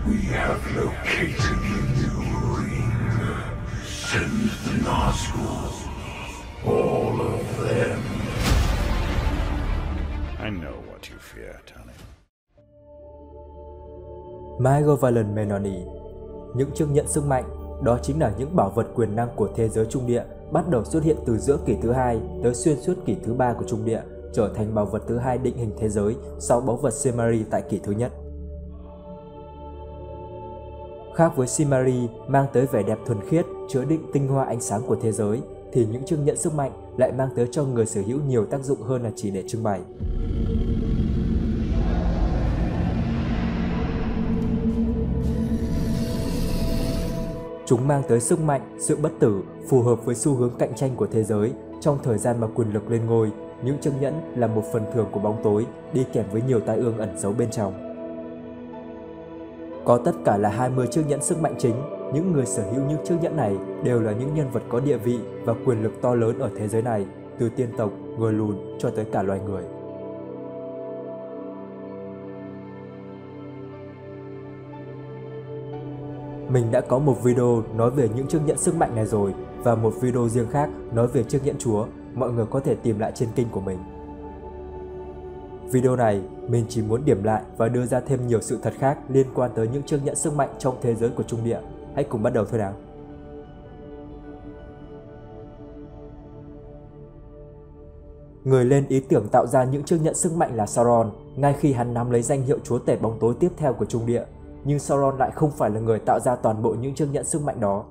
We have located the new ring. Send the Nazgûl. All of them. I know what you fear, Tony. Malevolent Melony. Những chiếc nhẫn sức mạnh, đó chính là những bảo vật quyền năng của thế giới trung địa, bắt đầu xuất hiện từ giữa kỷ thứ hai tới xuyên suốt kỷ thứ ba của trung địa, trở thành bảo vật thứ hai định hình thế giới sau báu vật Silmaril tại kỷ thứ nhất. Khác với Silmaril mang tới vẻ đẹp thuần khiết, chứa đựng tinh hoa ánh sáng của thế giới, thì những chiếc nhẫn sức mạnh lại mang tới cho người sở hữu nhiều tác dụng hơn là chỉ để trưng bày. Chúng mang tới sức mạnh, sự bất tử, phù hợp với xu hướng cạnh tranh của thế giới trong thời gian mà quyền lực lên ngôi. Những chiếc nhẫn là một phần thưởng của bóng tối, đi kèm với nhiều tai ương ẩn giấu bên trong. Có tất cả là 20 chiếc nhẫn sức mạnh chính. Những người sở hữu những chiếc nhẫn này đều là những nhân vật có địa vị và quyền lực to lớn ở thế giới này, từ tiên tộc, người lùn cho tới cả loài người. Mình đã có một video nói về những chiếc nhẫn sức mạnh này rồi, và một video riêng khác nói về chiếc nhẫn chúa, mọi người có thể tìm lại trên kênh của mình. Video này, mình chỉ muốn điểm lại và đưa ra thêm nhiều sự thật khác liên quan tới những chiếc nhẫn sức mạnh trong thế giới của trung địa. Hãy cùng bắt đầu thôi nào. Người lên ý tưởng tạo ra những chiếc nhẫn sức mạnh là Sauron, ngay khi hắn nắm lấy danh hiệu chúa tể bóng tối tiếp theo của trung địa. Nhưng Sauron lại không phải là người tạo ra toàn bộ những chiếc nhẫn sức mạnh đó.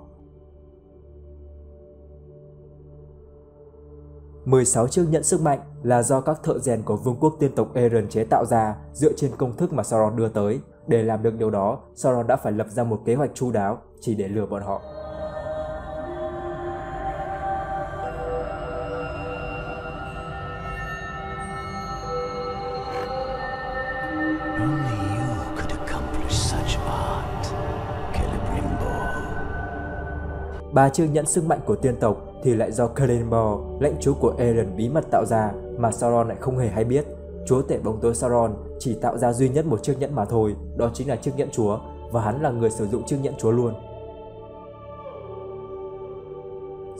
16 chiếc nhẫn sức mạnh là do các thợ rèn của vương quốc tiên tộc Eren chế tạo ra dựa trên công thức mà Sauron đưa tới. Để làm được điều đó, Sauron đã phải lập ra một kế hoạch chu đáo chỉ để lừa bọn họ. Ba chiếc nhẫn sức mạnh của tiên tộc thì lại do Celebrimbor, lãnh chúa của Eren bí mật tạo ra mà Sauron lại không hề hay biết. Chúa tể bóng tối Sauron chỉ tạo ra duy nhất một chiếc nhẫn mà thôi, đó chính là chiếc nhẫn chúa, và hắn là người sử dụng chiếc nhẫn chúa luôn.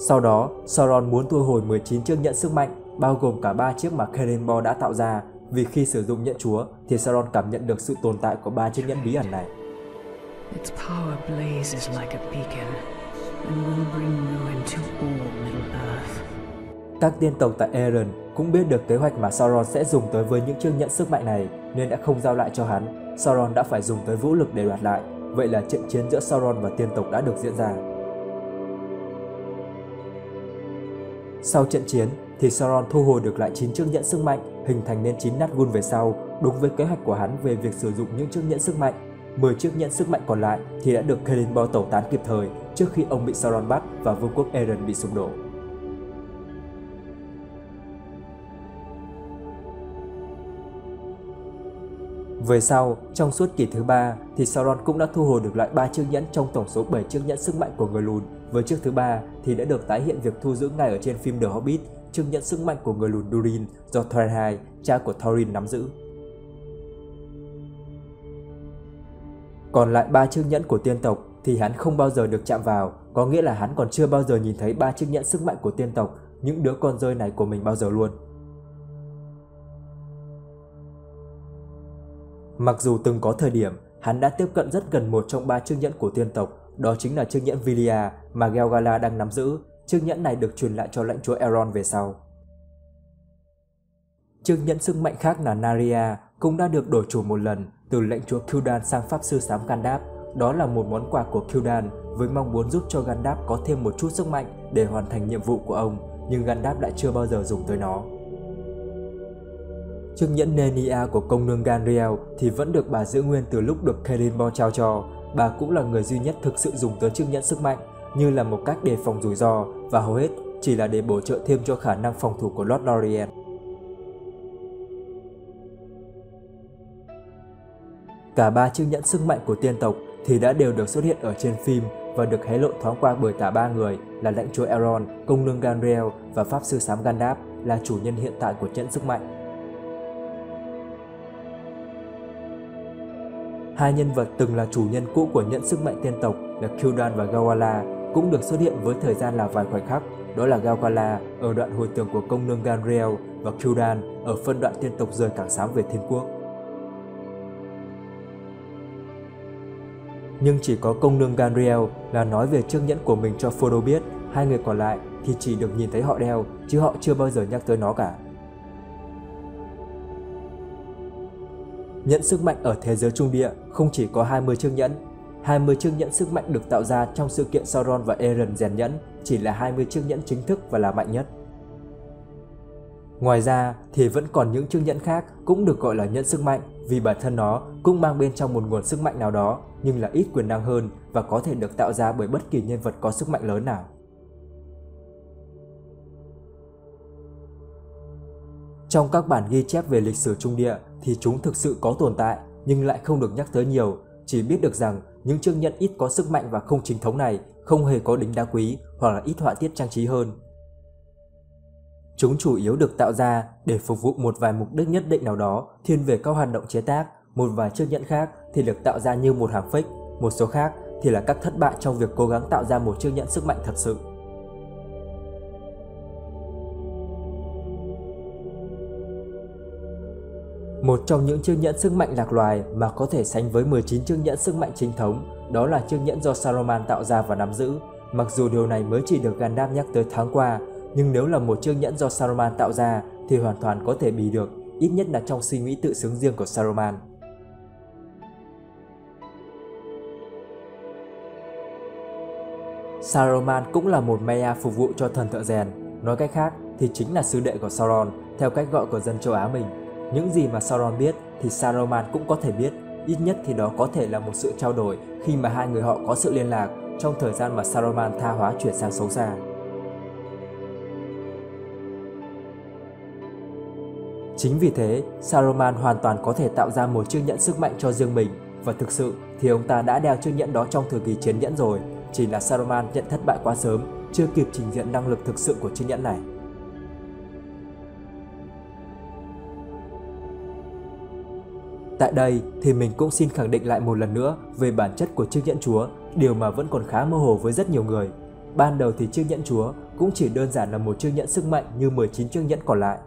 Sau đó, Sauron muốn thu hồi 19 chiếc nhẫn sức mạnh, bao gồm cả 3 chiếc mà Celebrimbor đã tạo ra, vì khi sử dụng nhẫn chúa thì Sauron cảm nhận được sự tồn tại của 3 chiếc nhẫn bí ẩn này. Its power blazes like a beacon and will bring ruin to all Middle-earth. Các tiên tộc tại Eren cũng biết được kế hoạch mà Sauron sẽ dùng tới với những chiếc nhẫn sức mạnh này nên đã không giao lại cho hắn. Sauron đã phải dùng tới vũ lực để đoạt lại. Vậy là trận chiến giữa Sauron và tiên tộc đã được diễn ra. Sau trận chiến thì Sauron thu hồi được lại 9 chiếc nhẫn sức mạnh, hình thành nên 9 Nazgûl về sau, đúng với kế hoạch của hắn về việc sử dụng những chiếc nhẫn sức mạnh. 10 chiếc nhẫn sức mạnh còn lại thì đã được Celebrimbor tẩu tán kịp thời trước khi ông bị Sauron bắt và vương quốc Eren bị sụp đổ. Về sau, trong suốt kỷ thứ ba thì Sauron cũng đã thu hồi được lại 3 chiếc nhẫn trong tổng số 7 chiếc nhẫn sức mạnh của người lùn. Với chiếc thứ ba thì đã được tái hiện việc thu giữ ngay ở trên phim The Hobbit, chiếc nhẫn sức mạnh của người lùn Durin do Thornhai, cha của Thorin nắm giữ. Còn lại 3 chiếc nhẫn của tiên tộc thì hắn không bao giờ được chạm vào, có nghĩa là hắn còn chưa bao giờ nhìn thấy 3 chiếc nhẫn sức mạnh của tiên tộc, những đứa con rơi này của mình bao giờ luôn. Mặc dù từng có thời điểm, hắn đã tiếp cận rất gần một trong 3 chiếc nhẫn của tiên tộc, đó chính là chiếc nhẫn Vilya mà Gel-galad đang nắm giữ. Chiếc nhẫn này được truyền lại cho lãnh chúa Elrond về sau. Chiếc nhẫn sức mạnh khác là Narya cũng đã được đổi chủ một lần từ lãnh chúa Cúldan sang pháp sư xám Gandalf. Đó là một món quà của Cúldan với mong muốn giúp cho Gandalf có thêm một chút sức mạnh để hoàn thành nhiệm vụ của ông, nhưng Gandalf lại chưa bao giờ dùng tới nó. Chiếc nhẫn Nenya của công nương Ganriel thì vẫn được bà giữ nguyên từ lúc được Celebrimbor trao cho. Bà cũng là người duy nhất thực sự dùng tới chiếc nhẫn sức mạnh, như là một cách đề phòng rủi ro và hầu hết chỉ là để bổ trợ thêm cho khả năng phòng thủ của Lord Lorien. Cả 3 chiếc nhẫn sức mạnh của tiên tộc thì đã đều được xuất hiện ở trên phim và được hé lộ thoáng qua bởi cả 3 người là lãnh chúa Elrond, công nương Ganriel và pháp sư xám Gandalf là chủ nhân hiện tại của nhẫn sức mạnh. Hai nhân vật từng là chủ nhân cũ của nhẫn sức mạnh tiên tộc là Gul'dan và Gawala cũng được xuất hiện với thời gian là vài khoảnh khắc, đó là Gawala ở đoạn hồi tưởng của công nương Ganriel và Gul'dan ở phân đoạn tiên tộc rời cảng xám về thiên quốc. Nhưng chỉ có công nương Ganriel là nói về chiếc nhẫn của mình cho Frodo biết, hai người còn lại thì chỉ được nhìn thấy họ đeo, chứ họ chưa bao giờ nhắc tới nó cả. Nhẫn sức mạnh ở thế giới trung địa không chỉ có 20 chiếc nhẫn. 20 chiếc nhẫn sức mạnh được tạo ra trong sự kiện Sauron và Eren rèn nhẫn chỉ là 20 chiếc nhẫn chính thức và là mạnh nhất. Ngoài ra thì vẫn còn những chiếc nhẫn khác cũng được gọi là nhẫn sức mạnh vì bản thân nó cũng mang bên trong một nguồn sức mạnh nào đó nhưng là ít quyền năng hơn và có thể được tạo ra bởi bất kỳ nhân vật có sức mạnh lớn nào. Trong các bản ghi chép về lịch sử trung địa thì chúng thực sự có tồn tại nhưng lại không được nhắc tới nhiều, chỉ biết được rằng những chiếc nhẫn ít có sức mạnh và không chính thống này không hề có đính đá quý hoặc là ít họa tiết trang trí hơn. Chúng chủ yếu được tạo ra để phục vụ một vài mục đích nhất định nào đó thiên về các hoạt động chế tác, một vài chiếc nhẫn khác thì được tạo ra như một hàng fake, một số khác thì là các thất bại trong việc cố gắng tạo ra một chiếc nhẫn sức mạnh thật sự. Một trong những chiếc nhẫn sức mạnh lạc loài mà có thể sánh với 19 chiếc nhẫn sức mạnh chính thống đó là chiếc nhẫn do Saruman tạo ra và nắm giữ. Mặc dù điều này mới chỉ được Gandalf nhắc tới tháng qua, nhưng nếu là một chiếc nhẫn do Saruman tạo ra thì hoàn toàn có thể bì được, ít nhất là trong suy nghĩ tự xướng riêng của Saruman. Saruman cũng là một Maya phục vụ cho thần thợ rèn, nói cách khác thì chính là sư đệ của Sauron, theo cách gọi của dân châu Á mình. Những gì mà Sauron biết thì Saruman cũng có thể biết, ít nhất thì đó có thể là một sự trao đổi khi mà hai người họ có sự liên lạc trong thời gian mà Saruman tha hóa chuyển sang xấu xa. Chính vì thế, Saruman hoàn toàn có thể tạo ra một chiếc nhẫn sức mạnh cho riêng mình và thực sự thì ông ta đã đeo chiếc nhẫn đó trong thời kỳ chiến nhẫn rồi, chỉ là Saruman nhận thất bại quá sớm, chưa kịp trình diện năng lực thực sự của chiếc nhẫn này. Tại đây thì mình cũng xin khẳng định lại một lần nữa về bản chất của chiếc nhẫn chúa, điều mà vẫn còn khá mơ hồ với rất nhiều người. Ban đầu thì chiếc nhẫn chúa cũng chỉ đơn giản là một chiếc nhẫn sức mạnh như 19 chiếc nhẫn còn lại.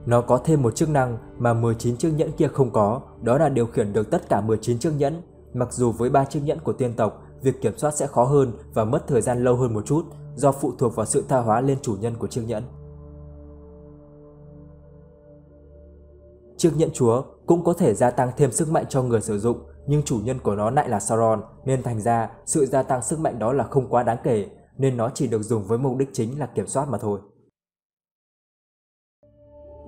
Nó có thêm một chức năng mà 19 chiếc nhẫn kia không có, đó là điều khiển được tất cả 19 chiếc nhẫn. Mặc dù với 3 chiếc nhẫn của tiên tộc, việc kiểm soát sẽ khó hơn và mất thời gian lâu hơn một chút do phụ thuộc vào sự tha hóa lên chủ nhân của chiếc nhẫn. Chiếc nhẫn chúa cũng có thể gia tăng thêm sức mạnh cho người sử dụng, nhưng chủ nhân của nó lại là Sauron, nên thành ra sự gia tăng sức mạnh đó là không quá đáng kể, nên nó chỉ được dùng với mục đích chính là kiểm soát mà thôi.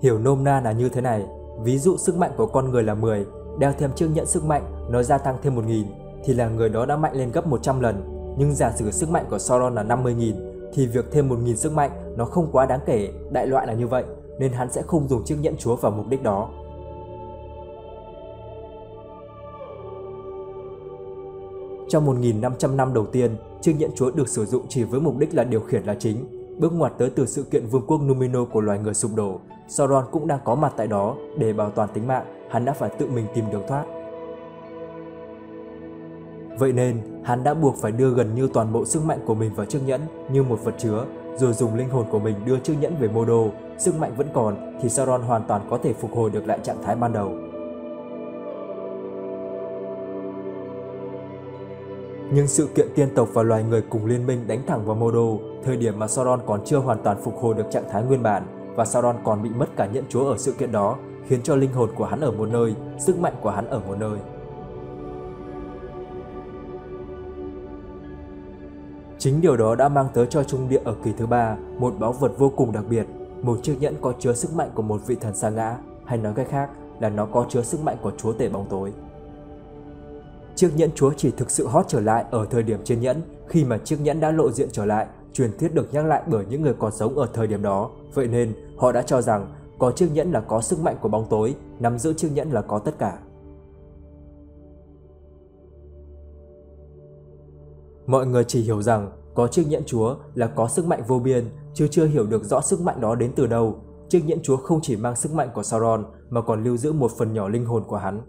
Hiểu nôm na là như thế này, ví dụ sức mạnh của con người là 10, đeo thêm chiếc nhẫn sức mạnh nó gia tăng thêm 1000 thì là người đó đã mạnh lên gấp 100 lần, nhưng giả sử sức mạnh của Sauron là 50.000 thì việc thêm 1000 sức mạnh nó không quá đáng kể, đại loại là như vậy, nên hắn sẽ không dùng chiếc nhẫn chúa vào mục đích đó. Trong 1500 năm đầu tiên, chiếc nhẫn chúa được sử dụng chỉ với mục đích là điều khiển là chính. Bước ngoặt tới từ sự kiện vương quốc Númenor của loài người sụp đổ, Sauron cũng đang có mặt tại đó để bảo toàn tính mạng, hắn đã phải tự mình tìm đường thoát. Vậy nên, hắn đã buộc phải đưa gần như toàn bộ sức mạnh của mình vào chiếc nhẫn như một vật chứa, rồi dùng linh hồn của mình đưa chiếc nhẫn về Mordor. Sức mạnh vẫn còn thì Sauron hoàn toàn có thể phục hồi được lại trạng thái ban đầu. Nhưng sự kiện tiên tộc và loài người cùng liên minh đánh thẳng vào Mordor, thời điểm mà Sauron còn chưa hoàn toàn phục hồi được trạng thái nguyên bản, và Sauron còn bị mất cả nhẫn chúa ở sự kiện đó, khiến cho linh hồn của hắn ở một nơi, sức mạnh của hắn ở một nơi. Chính điều đó đã mang tới cho Trung Địa ở kỳ thứ 3 một báu vật vô cùng đặc biệt, một chiếc nhẫn có chứa sức mạnh của một vị thần sa ngã, hay nói cách khác là nó có chứa sức mạnh của chúa tể bóng tối. Chiếc nhẫn chúa chỉ thực sự hot trở lại ở thời điểm trên nhẫn, khi mà chiếc nhẫn đã lộ diện trở lại, truyền thuyết được nhắc lại bởi những người còn sống ở thời điểm đó, vậy nên họ đã cho rằng có chiếc nhẫn là có sức mạnh của bóng tối, nắm giữ chiếc nhẫn là có tất cả. Mọi người chỉ hiểu rằng có chiếc nhẫn chúa là có sức mạnh vô biên, chứ chưa hiểu được rõ sức mạnh đó đến từ đâu. chiếc nhẫn chúa không chỉ mang sức mạnh của Sauron mà còn lưu giữ một phần nhỏ linh hồn của hắn,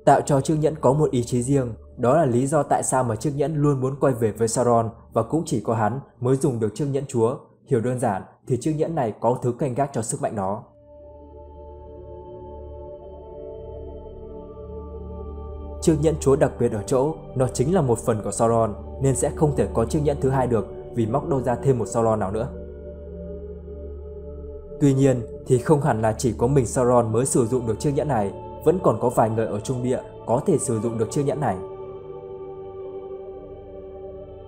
tạo cho chiếc nhẫn có một ý chí riêng. Đó là lý do tại sao mà chiếc nhẫn luôn muốn quay về với Sauron, và cũng chỉ có hắn mới dùng được chiếc nhẫn chúa. Hiểu đơn giản thì chiếc nhẫn này có thứ canh gác cho sức mạnh đó. Chiếc nhẫn chúa đặc biệt ở chỗ nó chính là một phần của Sauron, nên sẽ không thể có chiếc nhẫn thứ hai được, vì móc đâu ra thêm một Sauron nào nữa. Tuy nhiên thì không hẳn là chỉ có mình Sauron mới sử dụng được chiếc nhẫn này, vẫn còn có vài người ở Trung Địa có thể sử dụng được chiếc nhẫn này.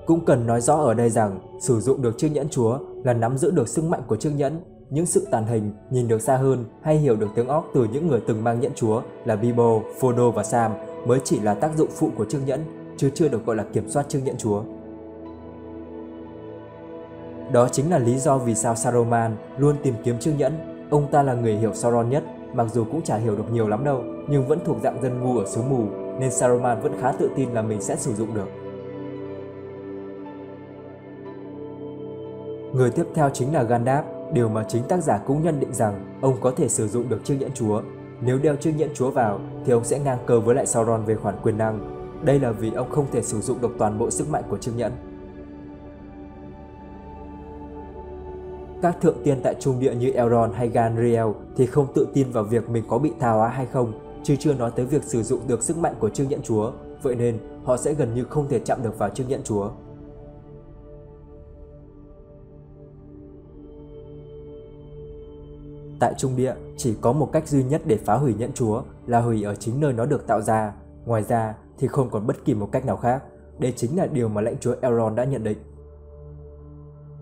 Cũng cần nói rõ ở đây rằng sử dụng được chiếc nhẫn chúa là nắm giữ được sức mạnh của chiếc nhẫn, những sự tàn hình, nhìn được xa hơn hay hiểu được tiếng óc từ những người từng mang nhẫn chúa là Bilbo, Frodo và Sam mới chỉ là tác dụng phụ của chiếc nhẫn, chứ chưa được gọi là kiểm soát chiếc nhẫn chúa. Đó chính là lý do vì sao Saruman luôn tìm kiếm chiếc nhẫn. Ông ta là người hiểu Sauron nhất, mặc dù cũng chả hiểu được nhiều lắm đâu, nhưng vẫn thuộc dạng dân ngu ở xứ mù, nên Saruman vẫn khá tự tin là mình sẽ sử dụng được. Người tiếp theo chính là Gandalf, điều mà chính tác giả cũng nhận định rằng ông có thể sử dụng được chiếc nhẫn chúa. Nếu đeo chiếc nhẫn chúa vào thì ông sẽ ngang cơ với lại Sauron về khoản quyền năng. Đây là vì ông không thể sử dụng được toàn bộ sức mạnh của chiếc nhẫn. Các thượng tiên tại Trung Địa như Elrond hay Galadriel thì không tự tin vào việc mình có bị tha hóa hay không, chứ chưa nói tới việc sử dụng được sức mạnh của chiếc nhẫn chúa, vậy nên họ sẽ gần như không thể chạm được vào chiếc nhẫn chúa. Tại Trung Địa chỉ có một cách duy nhất để phá hủy nhẫn chúa là hủy ở chính nơi nó được tạo ra, ngoài ra thì không còn bất kỳ một cách nào khác. Đây chính là điều mà lãnh chúa Elrond đã nhận định.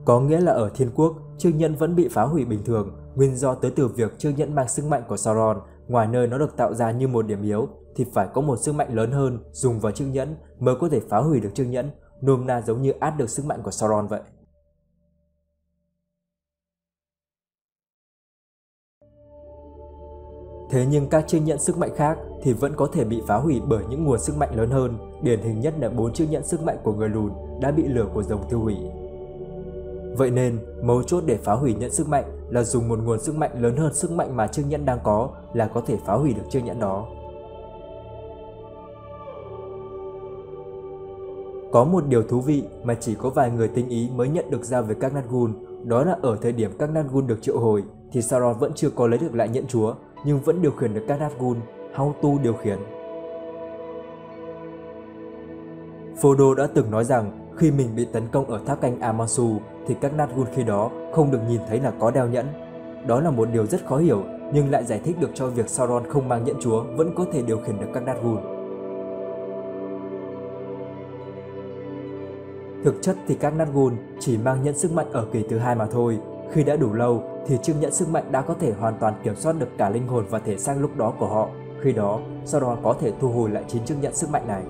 Có nghĩa là ở Thiên Quốc, chiếc nhẫn vẫn bị phá hủy bình thường, nguyên do tới từ việc chiếc nhẫn mang sức mạnh của Sauron, ngoài nơi nó được tạo ra như một điểm yếu thì phải có một sức mạnh lớn hơn dùng vào chiếc nhẫn mới có thể phá hủy được chiếc nhẫn, nôm na giống như át được sức mạnh của Sauron vậy. Thế nhưng các chiếc nhẫn sức mạnh khác thì vẫn có thể bị phá hủy bởi những nguồn sức mạnh lớn hơn, điển hình nhất là 4 chiếc nhẫn sức mạnh của người lùn đã bị lửa của rồng tiêu hủy. Vậy nên, mấu chốt để phá hủy nhẫn sức mạnh là dùng một nguồn sức mạnh lớn hơn sức mạnh mà chiếc nhẫn đang có là có thể phá hủy được chiếc nhẫn đó. Có một điều thú vị mà chỉ có vài người tinh ý mới nhận được ra về các Nazgûl, đó là ở thời điểm các Nazgûl được triệu hồi thì Sauron vẫn chưa có lấy được lại nhẫn chúa, nhưng vẫn điều khiển được các Nazgûl, Hautu điều khiển. Frodo đã từng nói rằng khi mình bị tấn công ở tháp canh Amansu thì các Nazgûl khi đó không được nhìn thấy là có đeo nhẫn. Đó là một điều rất khó hiểu nhưng lại giải thích được cho việc Sauron không mang nhẫn chúa vẫn có thể điều khiển được các Nazgûl. Thực chất thì các Nazgûl chỉ mang nhẫn sức mạnh ở kỳ thứ 2 mà thôi. Khi đã đủ lâu thì chiếc nhẫn sức mạnh đã có thể hoàn toàn kiểm soát được cả linh hồn và thể xác lúc đó của họ. Khi đó, Sauron có thể thu hồi lại 9 chiếc nhẫn sức mạnh này.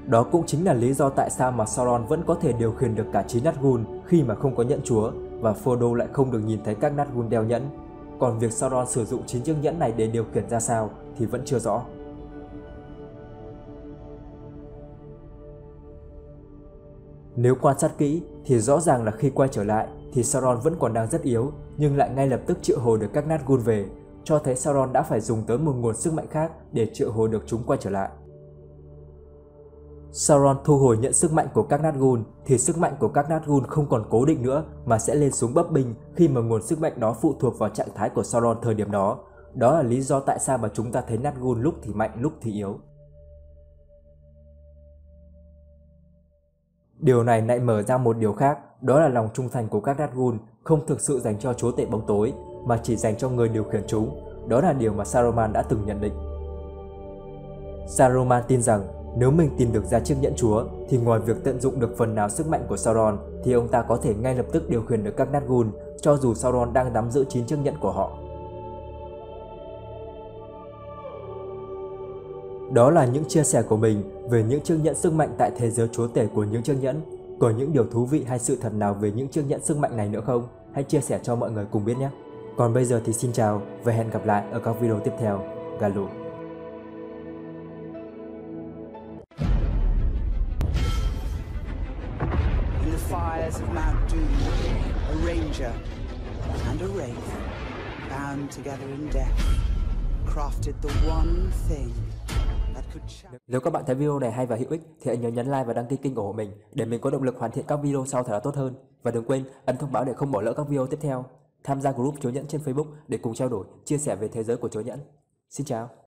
Đó cũng chính là lý do tại sao mà Sauron vẫn có thể điều khiển được cả 9 Nazgûl khi mà không có nhẫn chúa, và Frodo lại không được nhìn thấy các Nazgûl đeo nhẫn. Còn việc Sauron sử dụng 9 chiếc nhẫn này để điều khiển ra sao thì vẫn chưa rõ. Nếu quan sát kỹ thì rõ ràng là khi quay trở lại thì Sauron vẫn còn đang rất yếu, nhưng lại ngay lập tức triệu hồi được các Nazgûl về, cho thấy Sauron đã phải dùng tới một nguồn sức mạnh khác để triệu hồi được chúng quay trở lại. Sauron thu hồi nhận sức mạnh của các Nazgûl thì sức mạnh của các Nazgûl không còn cố định nữa mà sẽ lên xuống bấp bênh khi mà nguồn sức mạnh đó phụ thuộc vào trạng thái của Sauron thời điểm đó. Đó là lý do tại sao mà chúng ta thấy Nazgûl lúc thì mạnh lúc thì yếu. Điều này lại mở ra một điều khác, đó là lòng trung thành của các Nazgûl không thực sự dành cho chúa tể bóng tối mà chỉ dành cho người điều khiển chúng. Đó là điều mà Saruman đã từng nhận định. Saruman tin rằng nếu mình tìm được ra chiếc nhẫn chúa thì ngoài việc tận dụng được phần nào sức mạnh của Sauron thì ông ta có thể ngay lập tức điều khiển được các Nazgûl cho dù Sauron đang nắm giữ 9 chiếc nhẫn của họ. Đó là những chia sẻ của mình về những chiếc nhẫn sức mạnh tại thế giới chúa tể của những chiếc nhẫn. Có những điều thú vị hay sự thật nào về những chiếc nhẫn sức mạnh này nữa không? Hãy chia sẻ cho mọi người cùng biết nhé. Còn bây giờ thì xin chào và hẹn gặp lại ở các video tiếp theo. Galu. In the fires of Mount Doom, a ranger, and a wraith, bound together in death, crafted the one thing that could Nếu các bạn thấy video này hay và hữu ích thì hãy nhớ nhấn like và đăng ký kênh ủng hộ mình để mình có động lực hoàn thiện các video sau thật là tốt hơn. Và đừng quên ấn thông báo để không bỏ lỡ các video tiếp theo. Tham gia group Chối Nhẫn trên Facebook để cùng trao đổi, chia sẻ về thế giới của Chối Nhẫn. Xin chào.